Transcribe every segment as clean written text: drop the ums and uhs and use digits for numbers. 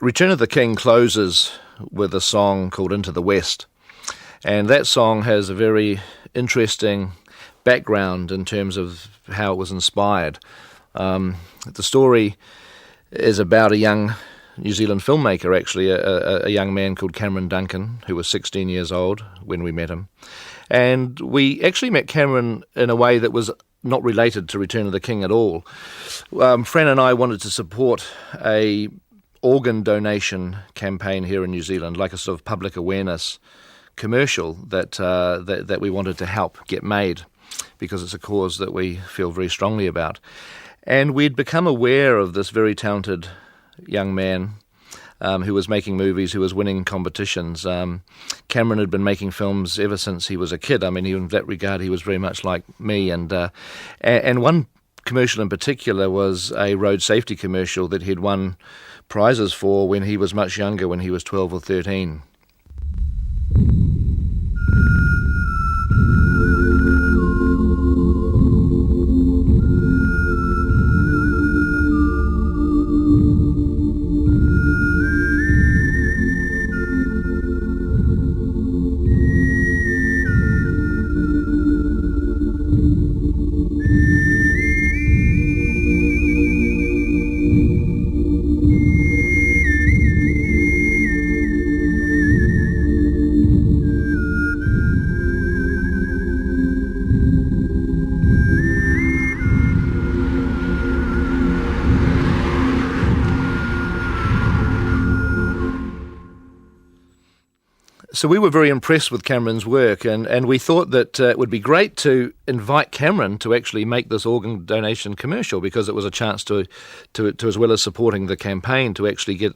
Return of the King closes with a song called Into the West. And that song has a very interesting background in terms of how it was inspired. The story is about a young New Zealand filmmaker, actually, a young man called Cameron Duncan, who was 16 years old when we met him. And we actually met Cameron in a way that was not related to Return of the King at all. Fran and I wanted to support a organ donation campaign here in New Zealand, like a sort of public awareness commercial that we wanted to help get made, because it's a cause that we feel very strongly about. And we'd become aware of this very talented young man who was making movies, who was winning competitions. Cameron had been making films ever since he was a kid. I mean, in that regard, he was very much like me. And one commercial in particular was a road safety commercial that he'd won prizes for when he was much younger, when he was 12 or 13. So we were very impressed with Cameron's work, and we thought that it would be great to invite Cameron to actually make this organ donation commercial, because it was a chance to as well as supporting the campaign, to actually give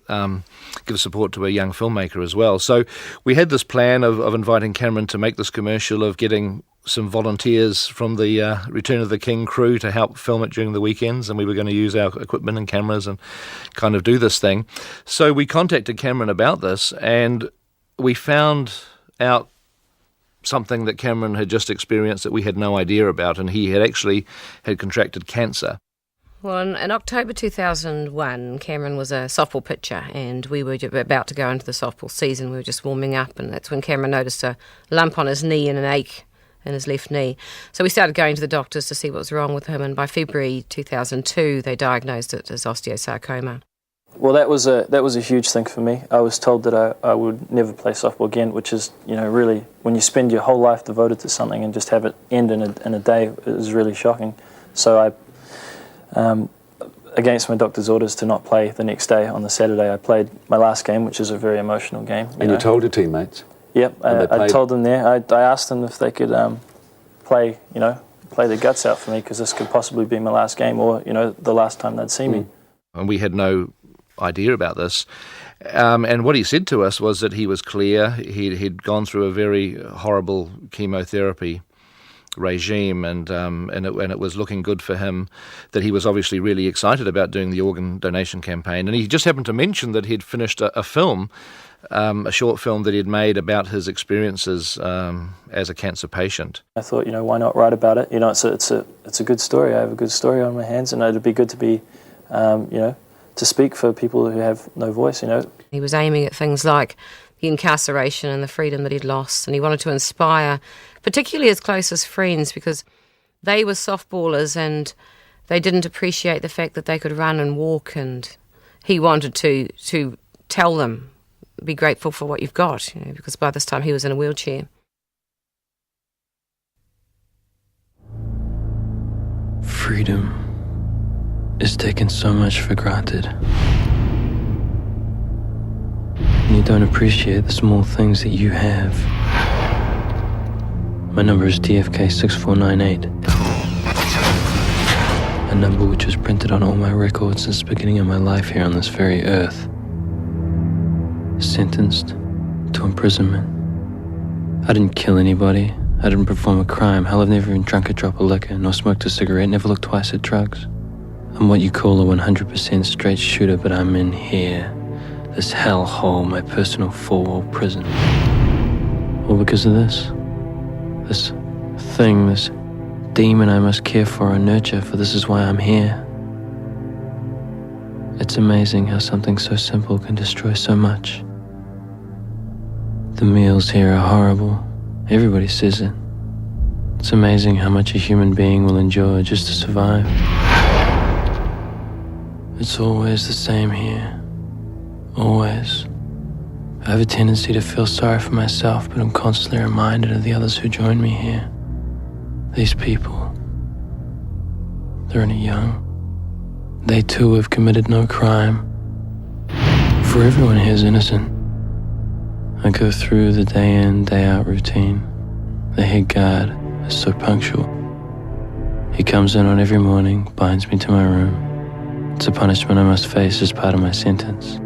support to a young filmmaker as well. So we had this plan of inviting Cameron to make this commercial, of getting some volunteers from the Return of the King crew to help film it during the weekends, and we were going to use our equipment and cameras and kind of do this thing. So we contacted Cameron about this, and we found out something that Cameron had just experienced that we had no idea about, and he had contracted cancer. Well, in October 2001, Cameron was a softball pitcher, and we were about to go into the softball season. We were just warming up, and that's when Cameron noticed a lump on his knee and an ache in his left knee. So we started going to the doctors to see what was wrong with him, and by February 2002, they diagnosed it as osteosarcoma. Well, that was a huge thing for me. I was told that I would never play softball again, which is, really, when you spend your whole life devoted to something and just have it end in a day, it was really shocking. So I, against my doctor's orders to not play the next day, on the Saturday, I played my last game, which is a very emotional game. You told your teammates? Yep, I told them there. I asked them if they could play their guts out for me, because this could possibly be my last game, or, the last time they'd see me. And we had no idea about this, and what he said to us was that he was clear. He'd gone through a very horrible chemotherapy regime, and it was looking good for him, that he was obviously really excited about doing the organ donation campaign. And he just happened to mention that he'd finished a film, a short film that he'd made about his experiences as a cancer patient. I thought, why not write about it? It's a good story. I have a good story on my hands, and it'd be good to be, to speak for people who have no voice, He was aiming at things like the incarceration and the freedom that he'd lost, and he wanted to inspire particularly his closest friends, because they were softballers and they didn't appreciate the fact that they could run and walk, and he wanted to tell them, be grateful for what you've got, because by this time he was in a wheelchair. Freedom is taken so much for granted. And you don't appreciate the small things that you have. My number is DFK 6498. A number which was printed on all my records since the beginning of my life here on this very earth. Sentenced to imprisonment. I didn't kill anybody. I didn't perform a crime. Hell, I've never even drunk a drop of liquor, nor smoked a cigarette, never looked twice at drugs. I'm what you call a 100% straight shooter, but I'm in here. This hellhole, my personal four-wall prison. All because of this. This thing, this demon I must care for and nurture, for this is why I'm here. It's amazing how something so simple can destroy so much. The meals here are horrible. Everybody says it. It's amazing how much a human being will endure just to survive. It's always the same here. Always. I have a tendency to feel sorry for myself, but I'm constantly reminded of the others who join me here. These people. They're only young. They too have committed no crime. For everyone here is innocent. I go through the day in, day out routine. The head guard is so punctual. He comes in on every morning, binds me to my room. It's a punishment I must face as part of my sentence.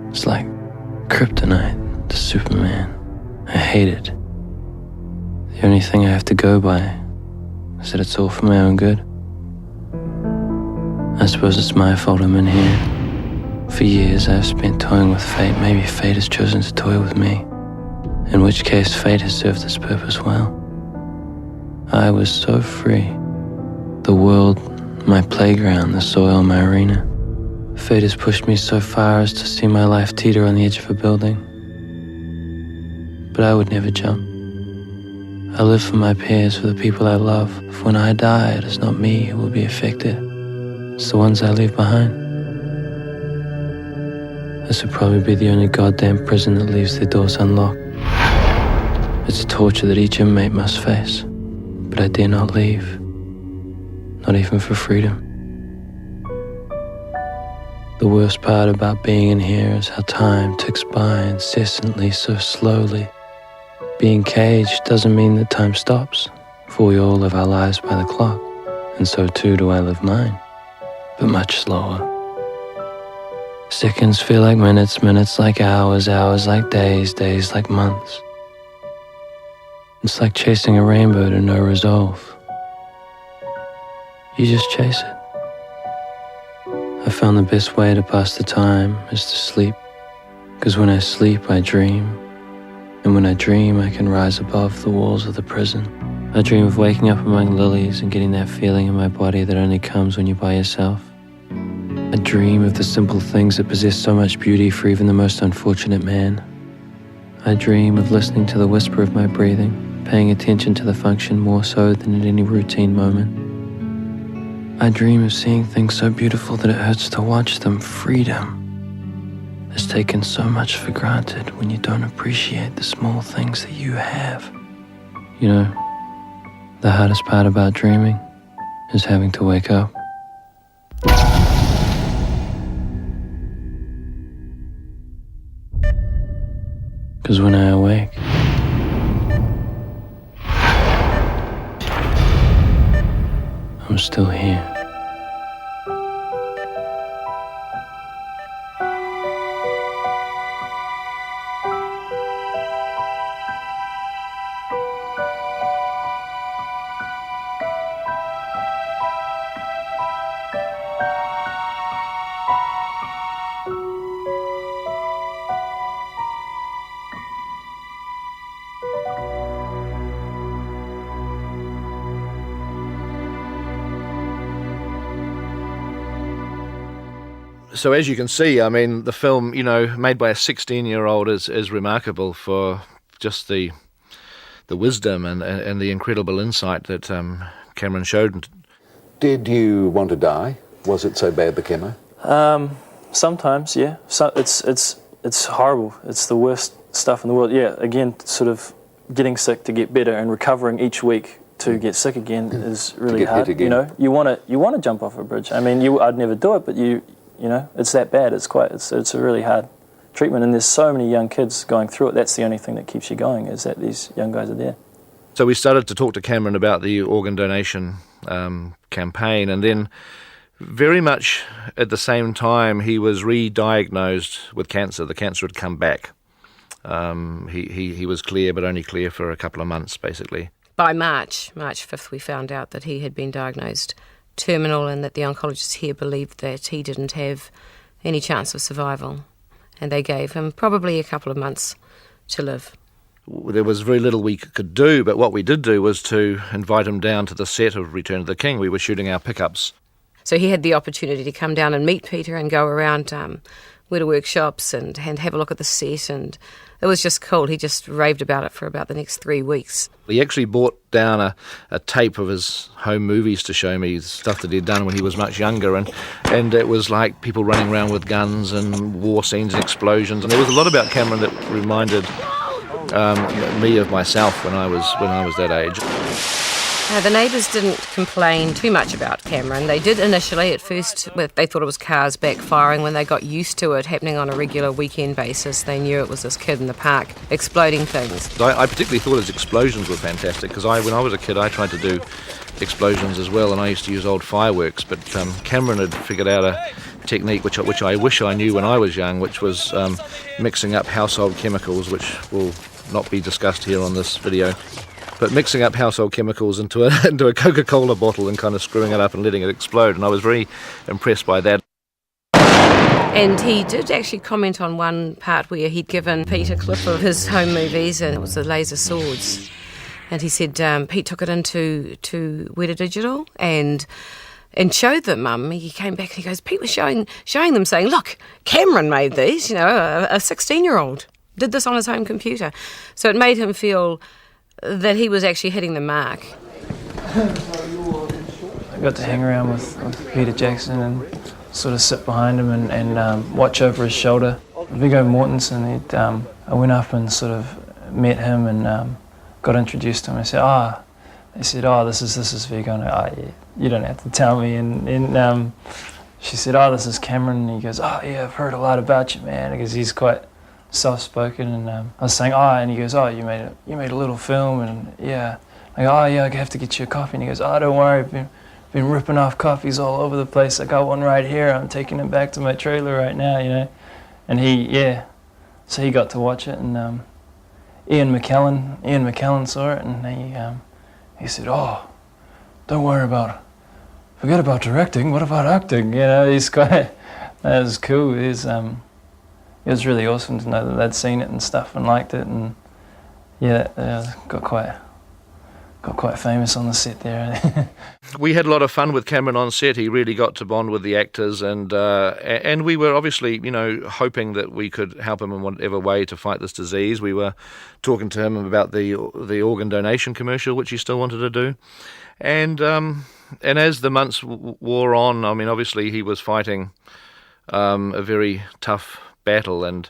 It's like kryptonite to Superman. I hate it. The only thing I have to go by is that it's all for my own good. I suppose it's my fault I'm in here. For years I've spent toying with fate. Maybe fate has chosen to toy with me. In which case fate has served its purpose well. I was so free. The world, my playground, the soil, my arena. Fate has pushed me so far as to see my life teeter on the edge of a building. But I would never jump. I live for my peers, for the people I love. For when I die, it is not me who will be affected. It's the ones I leave behind. This would probably be the only goddamn prison that leaves their doors unlocked. It's a torture that each inmate must face. But I dare not leave. Not even for freedom. The worst part about being in here is how time ticks by incessantly, so slowly. Being caged doesn't mean that time stops, for we all live our lives by the clock, and so too do I live mine, but much slower. Seconds feel like minutes, minutes like hours, hours like days, days like months. It's like chasing a rainbow to no resolve. You just chase it. I found the best way to pass the time is to sleep, because when I sleep I dream, and when I dream I can rise above the walls of the prison. I dream of waking up among lilies and getting that feeling in my body that only comes when you're by yourself. I dream of the simple things that possess so much beauty for even the most unfortunate man. I dream of listening to the whisper of my breathing, paying attention to the function more so than at any routine moment. I dream of seeing things so beautiful that it hurts to watch them. Freedom is taken so much for granted when you don't appreciate the small things that you have. You know, the hardest part about dreaming is having to wake up. Because when I awake, I'm still here. So as you can see, I mean, the film, you know, made by a 16-year-old is remarkable for just the wisdom and the incredible insight that Cameron showed. Did you want to die? Was it so bad, the chemo? Sometimes, yeah. So it's horrible. It's the worst stuff in the world. Yeah, again, sort of getting sick to get better and recovering each week to get sick again is really hard. You know, you want to jump off a bridge. I mean, I'd never do it, but you know, it's that bad. It's a really hard treatment, and there's so many young kids going through it. That's the only thing that keeps you going, is that these young guys are there. So we started to talk to Cameron about the organ donation campaign, and then very much at the same time he was re-diagnosed with cancer. The cancer had come back. He was clear, but only clear for a couple of months, basically. By March 5th, we found out that he had been diagnosed terminal and that the oncologists here believed that he didn't have any chance of survival. And they gave him probably a couple of months to live. There was very little we could do, but what we did do was to invite him down to the set of Return of the King. We were shooting our pickups. So he had the opportunity to come down and meet Peter and go around Weta workshops and have a look at the set, and it was just cool. He just raved about it for about the next 3 weeks. He actually brought down a tape of his home movies to show me stuff that he'd done when he was much younger, and it was like people running around with guns and war scenes and explosions, and there was a lot about Cameron that reminded me of myself when I was that age. The neighbours didn't complain too much about Cameron. They did initially. At first, they thought it was cars backfiring. When they got used to it happening on a regular weekend basis, they knew it was this kid in the park exploding things. I particularly thought his explosions were fantastic, because when I was a kid I tried to do explosions as well, and I used to use old fireworks, but Cameron had figured out a technique which I wish I knew when I was young, which was mixing up household chemicals, which will not be discussed here on this video. But mixing up household chemicals into a Coca-Cola bottle and kind of screwing it up and letting it explode, and I was very impressed by that. And he did actually comment on one part where he'd given Pete a clip of his home movies, and it was the laser swords. And he said Pete took it into Weta Digital and showed them. He came back and he goes, Pete was showing them, saying, look, Cameron made these, a 16-year-old did this on his home computer. So it made him feel that he was actually hitting the mark. I got to hang around with Peter Jackson and sort of sit behind him and watch over his shoulder. Viggo Mortensen, I went up and sort of met him and got introduced to him. I said, they said, this is Viggo. And yeah, you don't have to tell me. And she said, this is Cameron. And he goes, yeah, I've heard a lot about you, man, because he's quite soft-spoken, and I was saying, and he goes, you made a little film, and yeah, I go, yeah, I have to get you a coffee, and he goes, don't worry, I've been ripping off coffees all over the place, I got one right here, I'm taking it back to my trailer right now, and so he got to watch it, and Ian McKellen saw it, and he said, don't worry about it, forget about directing, what about acting, he's quite, that was cool, it was really awesome to know that they'd seen it and stuff and liked it, and got quite famous on the set there. We had a lot of fun with Cameron on set. He really got to bond with the actors, and we were obviously, hoping that we could help him in whatever way to fight this disease. We were talking to him about the organ donation commercial, which he still wanted to do, and as the months wore on, obviously he was fighting a very tough battle, and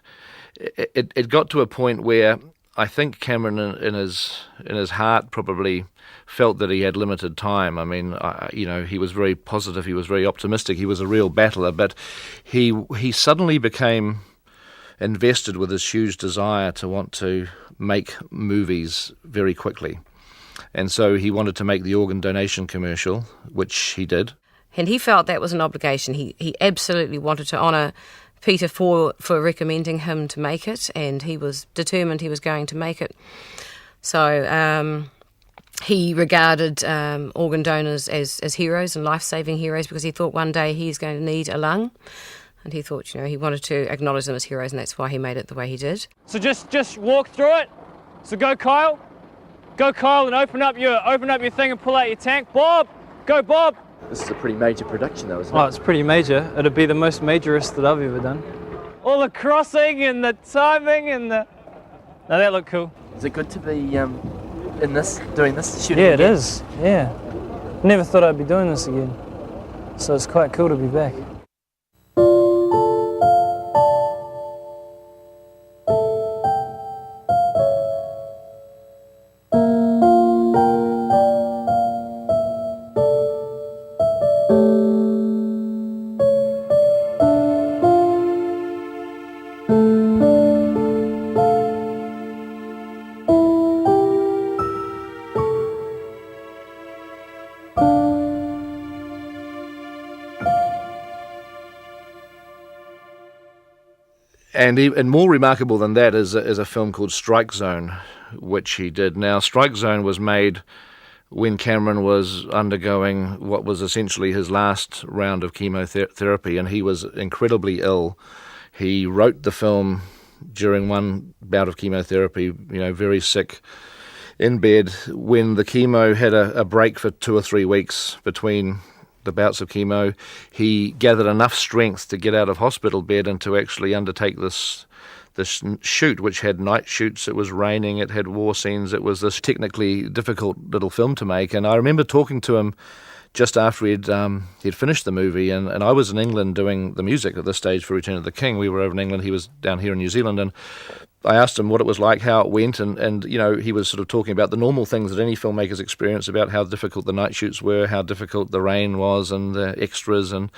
it got to a point where I think Cameron in his heart probably felt that he had limited time. He was very positive, he was very optimistic, he was a real battler, but he suddenly became invested with this huge desire to want to make movies very quickly. And so he wanted to make the organ donation commercial, which he did. And he felt that was an obligation. He absolutely wanted to honour Peter for recommending him to make it, and he was determined he was going to make it. So he regarded organ donors as heroes and life-saving heroes, because he thought one day he's going to need a lung, and he thought, he wanted to acknowledge them as heroes, and that's why he made it the way he did. So just walk through it. So go Kyle, and open up your thing and pull out your tank. Bob, go Bob. This is a pretty major production though, isn't it? Oh, it's pretty major. It'd be the most majorist that I've ever done. All the crossing and the timing and the... No, that looked cool. Is it good to be in this, doing this, shooting Yeah, again? it is, yeah. Never thought I'd be doing this again. So it's quite cool to be back. And more remarkable than that is a film called Strike Zone, which he did. Now, Strike Zone was made when Cameron was undergoing what was essentially his last round of chemotherapy, and he was incredibly ill. He wrote the film during one bout of chemotherapy, very sick, in bed, when the chemo had a break for 2 or 3 weeks between the bouts of chemo, he gathered enough strength to get out of hospital bed and to actually undertake this shoot, which had night shoots. It was raining, it had war scenes, it was this technically difficult little film to make. And I remember talking to him just after he'd finished the movie, and I was in England doing the music at this stage for Return of the King. We were over in England, he was down here in New Zealand, and I asked him what it was like, how it went, and you know, he was sort of talking about the normal things that any filmmakers experience, about how difficult the night shoots were, how difficult the rain was, and the extras, and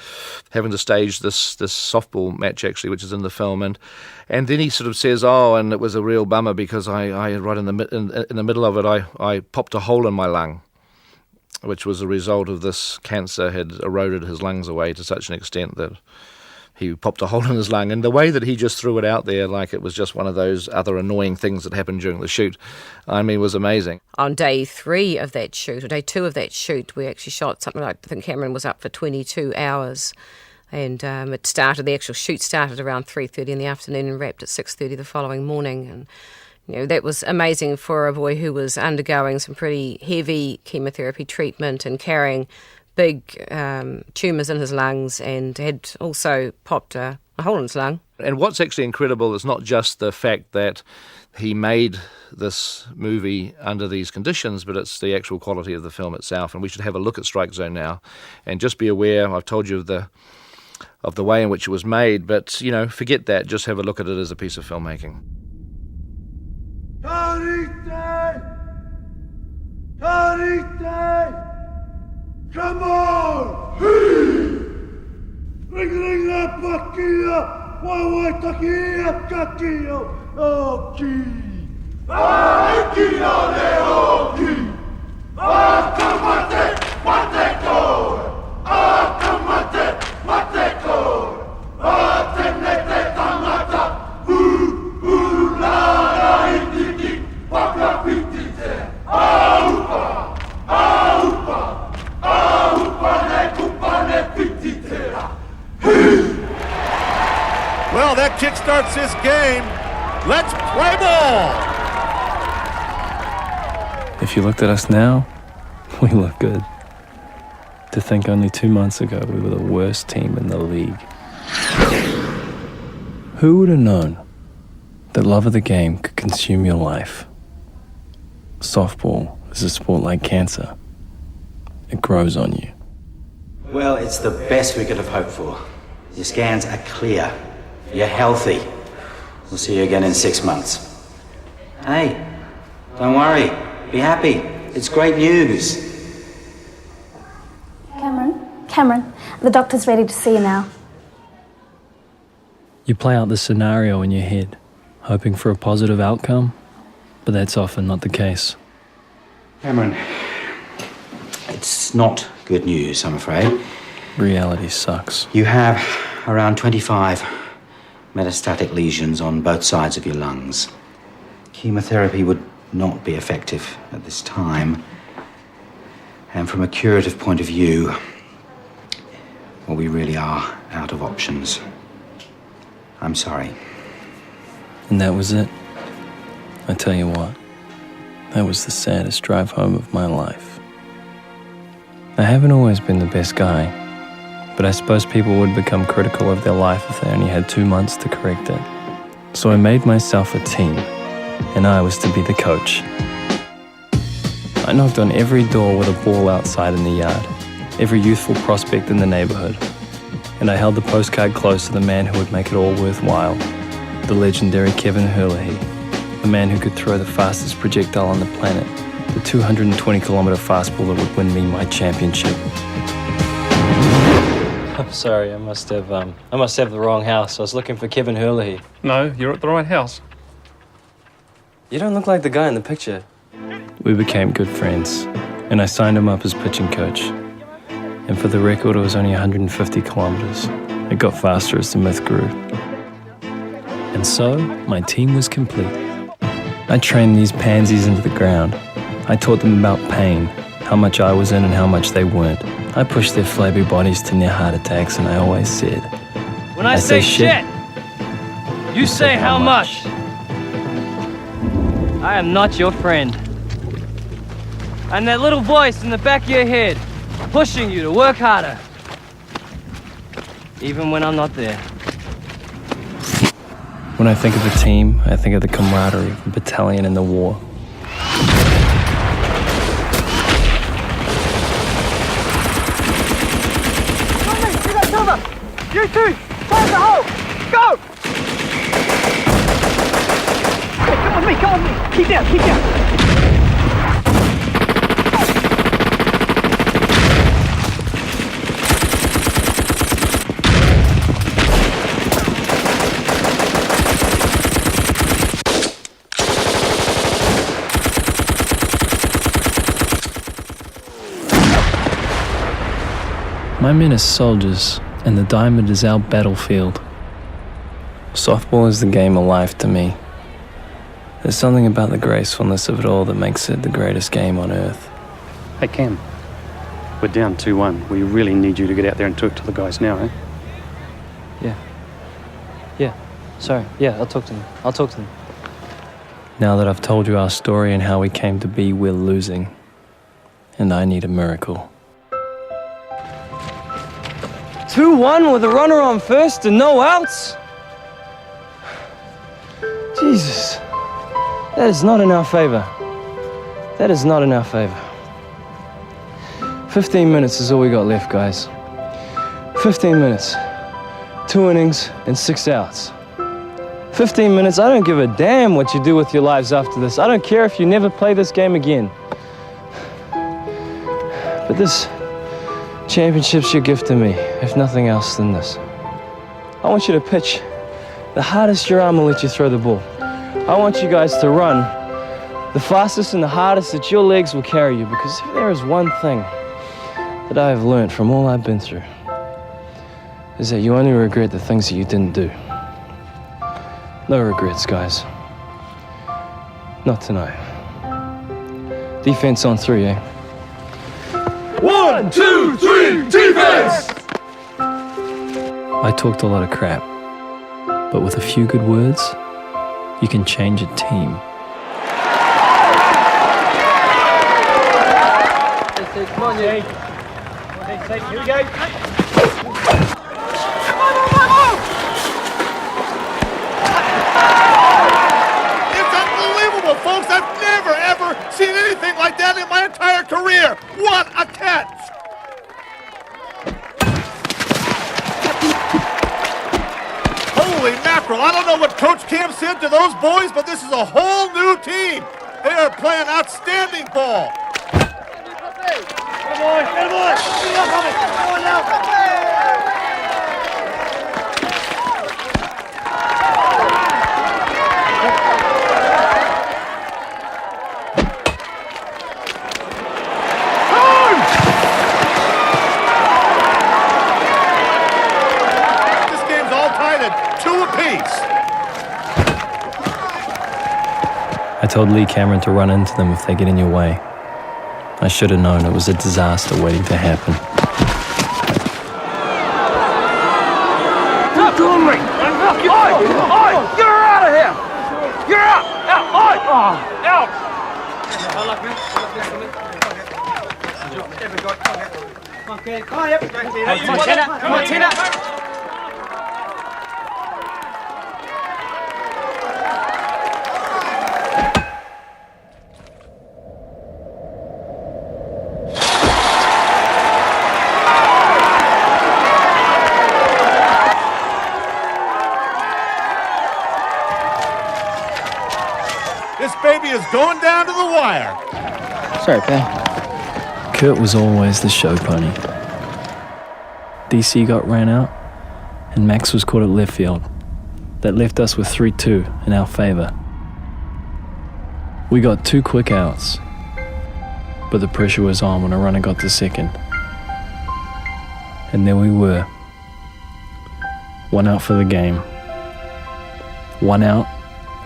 having to stage this softball match, actually, which is in the film. And then he sort of says, and it was a real bummer because I right in the middle of it, I popped a hole in my lung, which was a result of this cancer had eroded his lungs away to such an extent that he popped a hole in his lung. And the way that he just threw it out there like it was just one of those other annoying things that happened during the shoot, I mean, was amazing. On day 3 of that shoot, or day 2 of that shoot, we actually shot something like, I think Cameron was up for 22 hours. And the actual shoot started around 3:30 in the afternoon and wrapped at 6:30 the following morning. And you know, that was amazing for a boy who was undergoing some pretty heavy chemotherapy treatment and carrying big tumours in his lungs, and had also popped a hole in his lung. And what's actually incredible is not just the fact that he made this movie under these conditions, but it's the actual quality of the film itself. And we should have a look at Strike Zone now and just be aware, I've told you of the way in which it was made, but, you know, forget that, just have a look at it as a piece of filmmaking. Come on! Ring la paquilla, wawa taquilla, caquillo, oki. Aikina de oki. Akamate, mateko. Akamate, mateko. Atenete tamata. La indiki, paka pitite. Aupa, aupa. Well, that kickstarts this game. Let's play ball! If you looked at us now, we look good. To think only 2 months ago we were the worst team in the league. Who would have known that love of the game could consume your life? Softball is a sport like cancer. It grows on you. Well, it's the best we could have hoped for. Your scans are clear. You're healthy. We'll see you again in 6 months. Hey, don't worry. Be happy. It's great news. Cameron, the doctor's ready to see you now. You play out the scenario in your head, hoping for a positive outcome, but that's often not the case. Cameron, it's not good news, I'm afraid. Reality sucks. You have around 25 metastatic lesions on both sides of your lungs. Chemotherapy would not be effective at this time. And from a curative point of view, well, we really are out of options. I'm sorry. And that was it. I tell you what, that was the saddest drive home of my life. I haven't always been the best guy, but I suppose people would become critical of their life if they only had 2 months to correct it. So I made myself a team, and I was to be the coach. I knocked on every door with a ball outside in the yard, every youthful prospect in the neighborhood, and I held the postcard close to the man who would make it all worthwhile, the legendary Kevin Herlihy, the man who could throw the fastest projectile on the planet, the 220-kilometer fastball that would win me my championship. I'm sorry, I must have the wrong house. I was looking for Kevin Herlihy. No, you're at the right house. You don't look like the guy in the picture. We became good friends, and I signed him up as pitching coach. And for the record, it was only 150 kilometers. It got faster as the myth grew. And so, my team was complete. I trained these pansies into the ground. I taught them about pain, how much I was in and how much they weren't. I pushed their flabby bodies to near heart attacks, and I always said, when I say shit, you say how much. I am not your friend. And that little voice in the back of your head, pushing you to work harder, even when I'm not there. When I think of the team, I think of the camaraderie of the battalion in the war. You two, find the hole! Go! Hey, come on me! Keep down! My men are soldiers, and the diamond is our battlefield. Softball is the game of life to me. There's something about the gracefulness of it all that makes it the greatest game on earth. Hey Cam, we're down 2-1. We really need you to get out there and talk to the guys now, eh? Yeah. Sorry. Yeah, I'll talk to them. Now that I've told you our story and how we came to be, we're losing. And I need a miracle. 2-1 with a runner on first and no outs? Jesus. That is not in our favor. 15 minutes is all we got left, guys. 15 minutes. 2 innings and 6 outs. 15 minutes, I don't give a damn what you do with your lives after this. I don't care if you never play this game again. But this championship's your gift to me, if nothing else than this. I want you to pitch the hardest your arm will let you throw the ball. I want you guys to run the fastest and the hardest that your legs will carry you, because if there is one thing that I have learned from all I've been through, is that you only regret the things that you didn't do. No regrets, guys. Not tonight. Defense on 3, eh? 1, 2, 3, defense! I talked a lot of crap, but with a few good words, you can change a team. Come on, Jay. Here we go. It's unbelievable, folks. I've never, ever seen anything like that in my entire career. What a catch! Holy mackerel. I don't know what Coach Cam said to those boys, but this is a whole new team. They are playing outstanding ball. Come on, come on. Come on now. I told Lee Cameron to run into them if they get in your way. I should have known it was a disaster waiting to happen. Talk to him, Ray. Oi! You're out of here! You're out! Out! Oi! Out! Come on, Tina! This baby is going down to the wire. Sorry, pal. Kurt was always the show pony. DC got ran out, and Max was caught at left field. That left us with 3-2 in our favour. We got 2 quick outs, but the pressure was on when a runner got to second. And there we were. 1 out for the game. 1 out,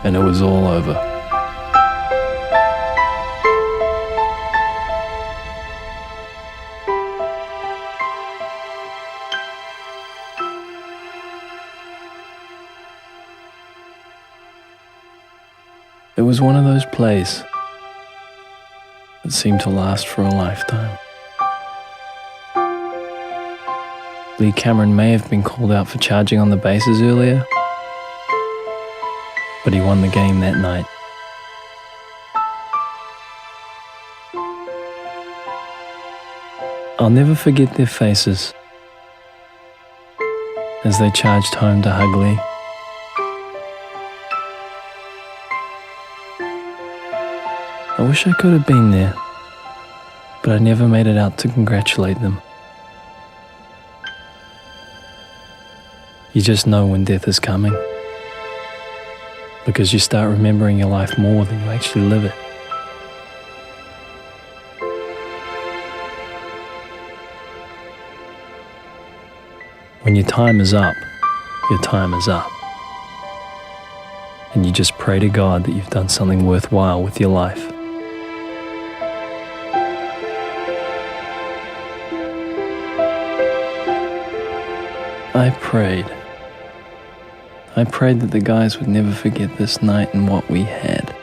and it was all over. It was one of those plays that seemed to last for a lifetime. Lee Cameron may have been called out for charging on the bases earlier, but he won the game that night. I'll never forget their faces as they charged home to hug Lee. I wish I could have been there, but I never made it out to congratulate them. You just know when death is coming, because you start remembering your life more than you actually live it. When your time is up, your time is up. And you just pray to God that you've done something worthwhile with your life. I prayed that the guys would never forget this night and what we had.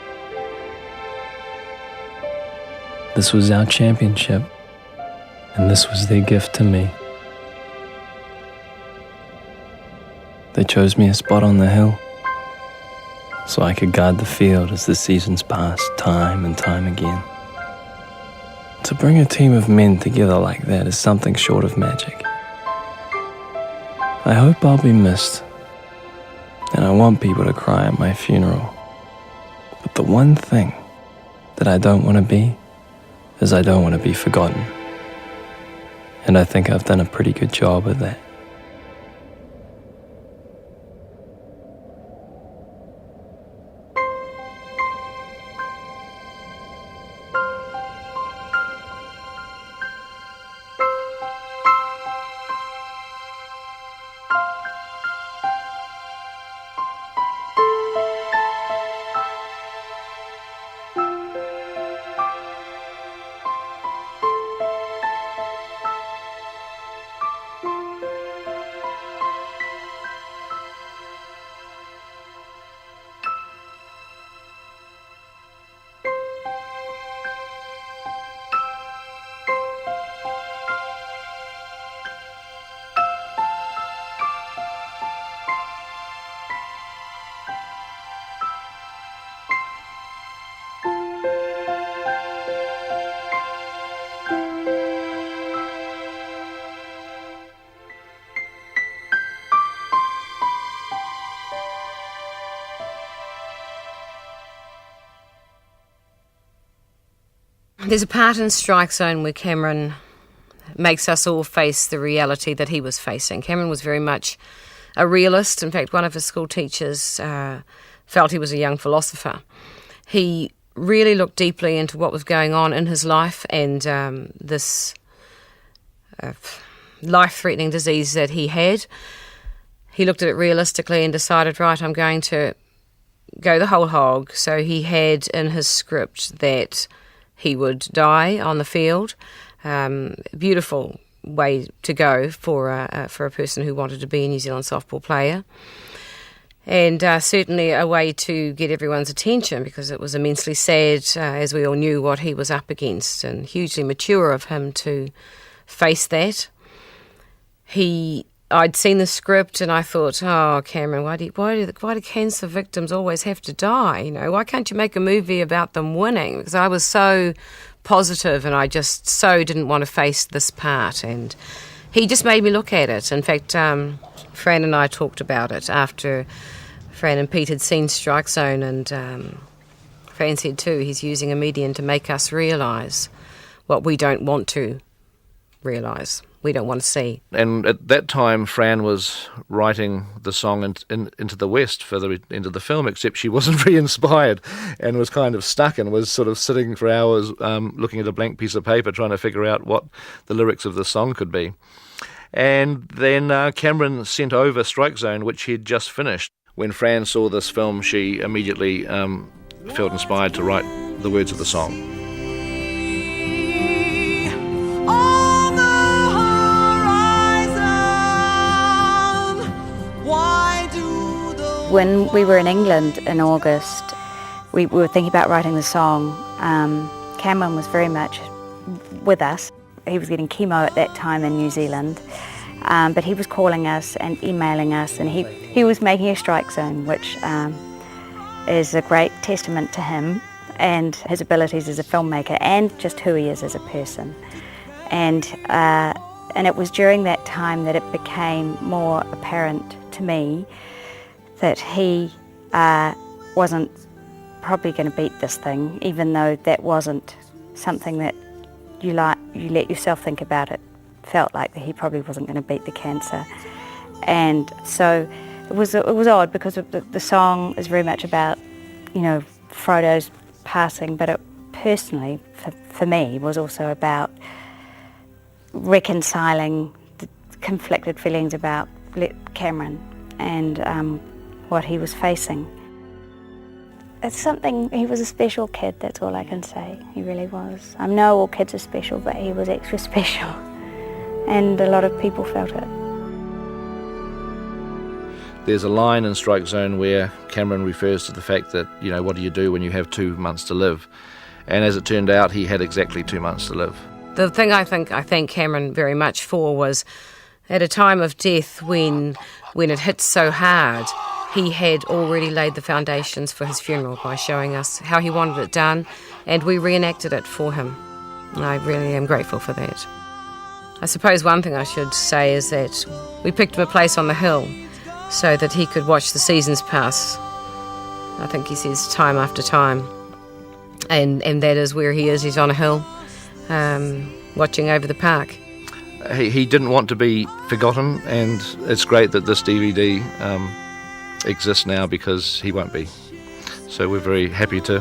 This was our championship, and this was their gift to me. They chose me a spot on the hill, so I could guard the field as the seasons passed time and time again. To bring a team of men together like that is something short of magic. I hope I'll be missed, and I want people to cry at my funeral. But the one thing that I don't want to be is I don't want to be forgotten. And I think I've done a pretty good job of that. There's a part in Strike Zone where Cameron makes us all face the reality that he was facing. Cameron was very much a realist. In fact, one of his school teachers felt he was a young philosopher. He really looked deeply into what was going on in his life and this life-threatening disease that he had. He looked at it realistically and decided, right, I'm going to go the whole hog. So he had in his script that he would die on the field. Beautiful way to go for a person who wanted to be a New Zealand softball player. And certainly a way to get everyone's attention, because it was immensely sad, as we all knew, what he was up against, and hugely mature of him to face that. I'd seen the script and I thought, oh, Cameron, why do cancer victims always have to die? You know, why can't you make a movie about them winning? Because I was so positive and I just so didn't want to face this part. And he just made me look at it. In fact, Fran and I talked about it after Fran and Pete had seen Strike Zone, and Fran said too, he's using a medium to make us realise what we don't want to realise. We don't want to see. And at that time, Fran was writing the song Into the West for the end of the film, except she wasn't very inspired and was kind of stuck and was sort of sitting for hours looking at a blank piece of paper trying to figure out what the lyrics of the song could be. And then Cameron sent over Strike Zone, which he'd just finished. When Fran saw this film, she immediately felt inspired to write the words of the song. When we were in England in August, we were thinking about writing the song. Cameron was very much with us. He was getting chemo at that time in New Zealand, But he was calling us and emailing us, and he was making a strike zone, which is a great testament to him and his abilities as a filmmaker and just who he is as a person. And it was during that time that it became more apparent to me that he wasn't probably going to beat this thing, even though that wasn't something that you let yourself think about. It felt like that he probably wasn't going to beat the cancer. And so it was odd, because the song is very much about, you know, Frodo's passing, but it personally, for me, was also about reconciling the conflicted feelings about Cameron and what he was facing. It's something, he was a special kid, that's all I can say. He really was. I know all kids are special, but he was extra special. And a lot of people felt it. There's a line in Strike Zone where Cameron refers to the fact that, you know, what do you do when you have 2 months to live? And as it turned out, he had exactly 2 months to live. The thing I thank Cameron very much for was, at a time of death when it hit so hard, he had already laid the foundations for his funeral by showing us how he wanted it done, and we reenacted it for him. And I really am grateful for that. I suppose one thing I should say is that we picked him a place on the hill so that he could watch the seasons pass. I think he says time after time. And that is where he is. He's on a hill, watching over the park. He didn't want to be forgotten, and it's great that this DVD exists now, because he won't be. So we're very happy to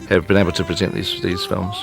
have been able to present these films.